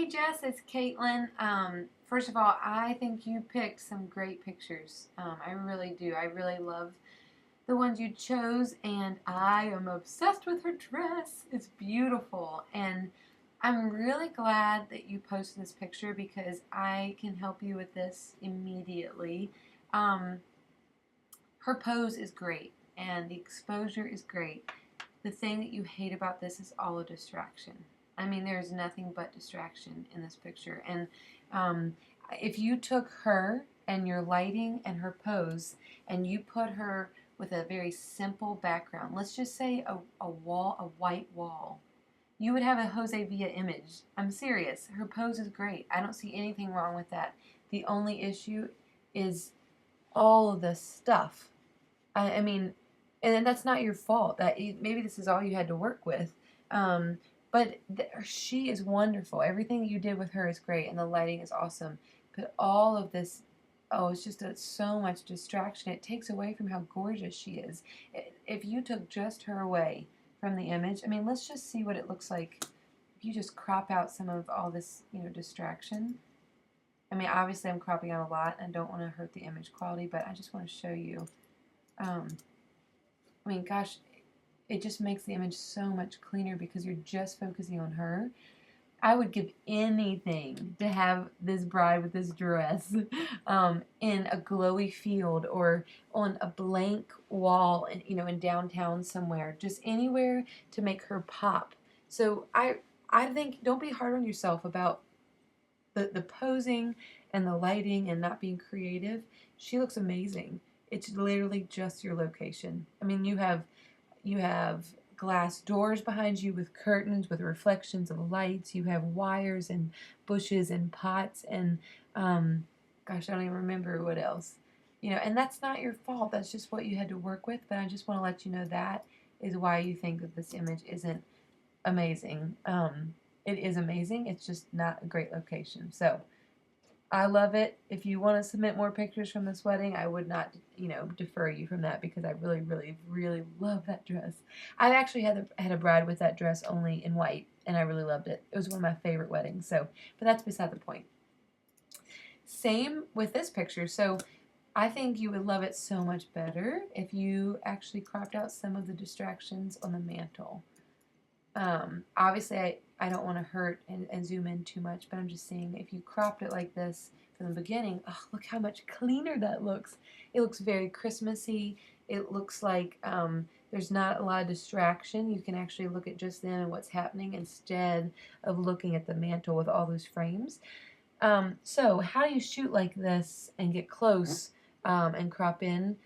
Hey Jess, it's Katelyn. First of all, I think you picked some great pictures. I really do. I really love the ones you chose, and I am obsessed with her dress. It's beautiful, and I'm really glad that you posted this picture because I can help you with this immediately. Um, Her pose is great, and the exposure is great. The thing that you hate about this is all a distraction. I mean, there's nothing but distraction in this picture. And um, if you took her and your lighting and her pose and you put her with a very simple background, let's just say a wall, a white wall, you would have a Jose Villa image. I'm serious. Her pose is great. I don't see anything wrong with that. The only issue is all of the stuff. I mean, and that's not your fault. That maybe this is all you had to work with. Um, but she is wonderful. Everything you did with her is great, and the lighting is awesome. But all of this, oh, it's just so much distraction. It takes away from how gorgeous she is. If you took just her away from the image, I mean, let's just see what it looks like if you just crop out some of all this, distraction. I mean, obviously, I'm cropping out a lot, and I don't want to hurt the image quality, but I just want to show you. Um, I mean, gosh, it just makes the image so much cleaner because you're just focusing on her. I would give anything to have this bride with this dress in a glowy field or on a blank wall, in downtown somewhere, just anywhere to make her pop. So I think don't be hard on yourself about the posing and the lighting and not being creative. She looks amazing. It's literally just your location. I mean, you have glass doors behind you with curtains with reflections of lights. You have wires and bushes and pots and gosh, I don't even remember what else. And that's not your fault. That's just what you had to work with. But I just want to let you know that is why you think that this image isn't amazing. It is amazing. It's just not a great location. So I love it. If you want to submit more pictures from this wedding, I would not, defer you from that because I really, really, really love that dress. I've actually had a bride with that dress only in white, and I really loved it. It was one of my favorite weddings. So, but that's beside the point. Same with this picture. So, I think you would love it so much better if you actually cropped out some of the distractions on the mantle. Obviously, I don't want to hurt and zoom in too much, but I'm just saying if you cropped it like this from the beginning, oh, look how much cleaner that looks. It looks very Christmassy. It looks like there's not a lot of distraction. You can actually look at just them and what's happening instead of looking at the mantle with all those frames. So how do you shoot like this and get close and crop in?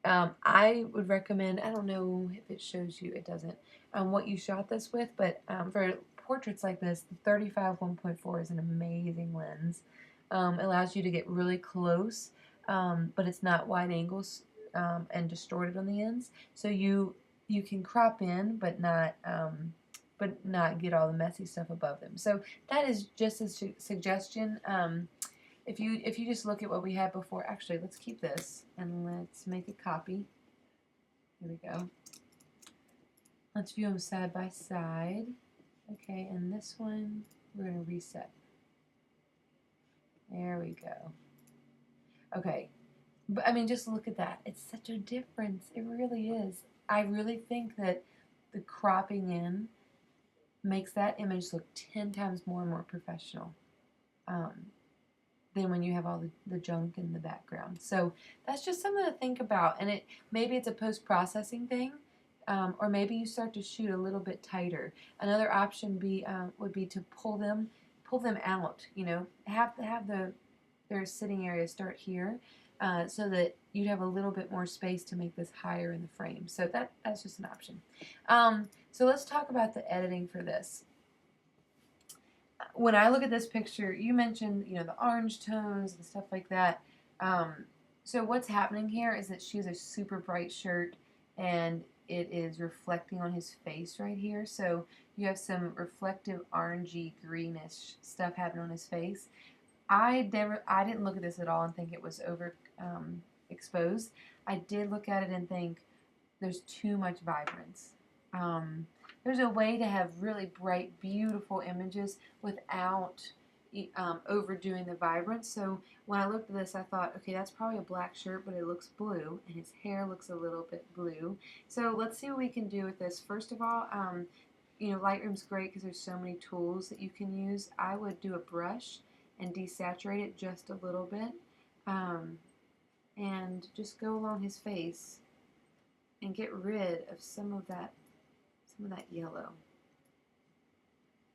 I would recommend, I don't know if it shows you, it doesn't, what you shot this with, but for portraits like this, the 35 1.4 is an amazing lens. It allows you to get really close, but it's not wide angles and distorted on the ends. So you can crop in, but not get all the messy stuff above them. So that is just a suggestion. If you just look at what we had before, actually, let's keep this and let's make a copy. Here we go. Let's view them side by side. Okay, and this one, we're going to reset. There we go. Okay, but I mean, just look at that. It's such a difference. It really is. I really think that the cropping in makes that image look 10 times more and more professional. Than when you have all the junk in the background. So that's just something to think about. And maybe it's a post-processing thing, or maybe you start to shoot a little bit tighter. Another option would be to pull them out. Have their sitting area start here, so that you'd have a little bit more space to make this higher in the frame. So that's just an option. So let's talk about the editing for this. When I look at this picture, you mentioned, the orange tones and stuff like that. So what's happening here is that she has a super bright shirt, and it is reflecting on his face right here. So you have some reflective orangey greenish stuff happening on his face. I didn't look at this at all and think it was over exposed. I did look at it and think there's too much vibrance. There's a way to have really bright, beautiful images without overdoing the vibrance. So when I looked at this, I thought, okay, that's probably a black shirt, but it looks blue, and his hair looks a little bit blue. So let's see what we can do with this. First of all, Lightroom's great because there's so many tools that you can use. I would do a brush and desaturate it just a little bit, and just go along his face and get rid of some of that yellow.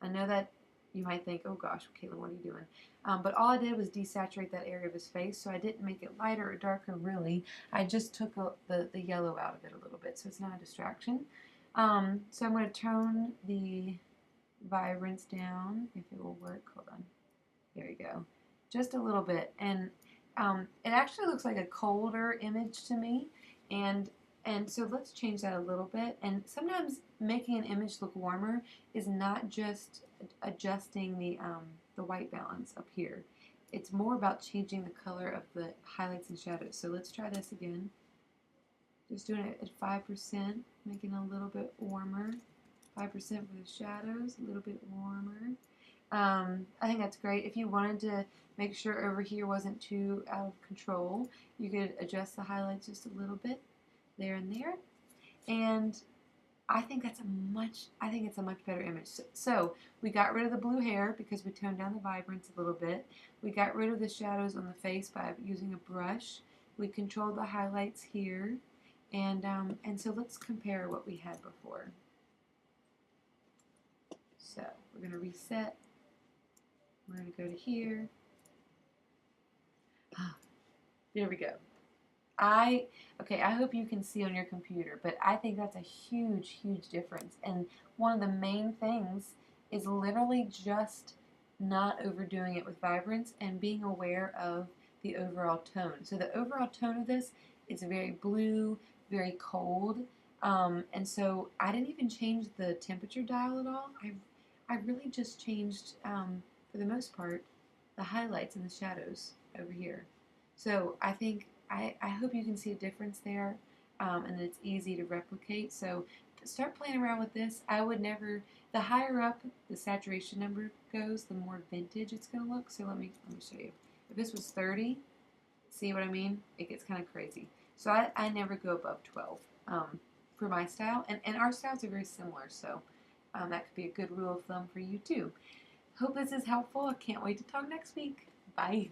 I know that you might think, oh gosh, Katelyn, what are you doing? But all I did was desaturate that area of his face, so I didn't make it lighter or darker, really. I just took the yellow out of it a little bit, so it's not a distraction. So I'm going to tone the vibrance down, if it will work. Hold on. There we go. Just a little bit. And it actually looks like a colder image to me, and so let's change that a little bit. And sometimes making an image look warmer is not just adjusting the white balance up here. It's more about changing the color of the highlights and shadows. So let's try this again. Just doing it at 5%, making it a little bit warmer. 5% for the shadows, a little bit warmer. I think that's great. If you wanted to make sure over here wasn't too out of control, you could adjust the highlights just a little bit there and there. And I think it's a much better image. So we got rid of the blue hair because we toned down the vibrance a little bit. We got rid of the shadows on the face by using a brush. We controlled the highlights here. And so let's compare what we had before. So we're going to reset. We're going to go to here. There we go. I hope you can see on your computer, but I think that's a huge, huge difference. And one of the main things is literally just not overdoing it with vibrance and being aware of the overall tone. So the overall tone of this is very blue, very cold, and so I didn't even change the temperature dial at all. I really just changed, for the most part, the highlights and the shadows over here. So I think I hope you can see a difference there, and that it's easy to replicate. So start playing around with this. I would never. The higher up the saturation number goes, the more vintage it's going to look. So let me show you. If this was 30, see what I mean? It gets kind of crazy. So I never go above 12 for my style, and our styles are very similar. So that could be a good rule of thumb for you too. Hope this is helpful. I can't wait to talk next week. Bye.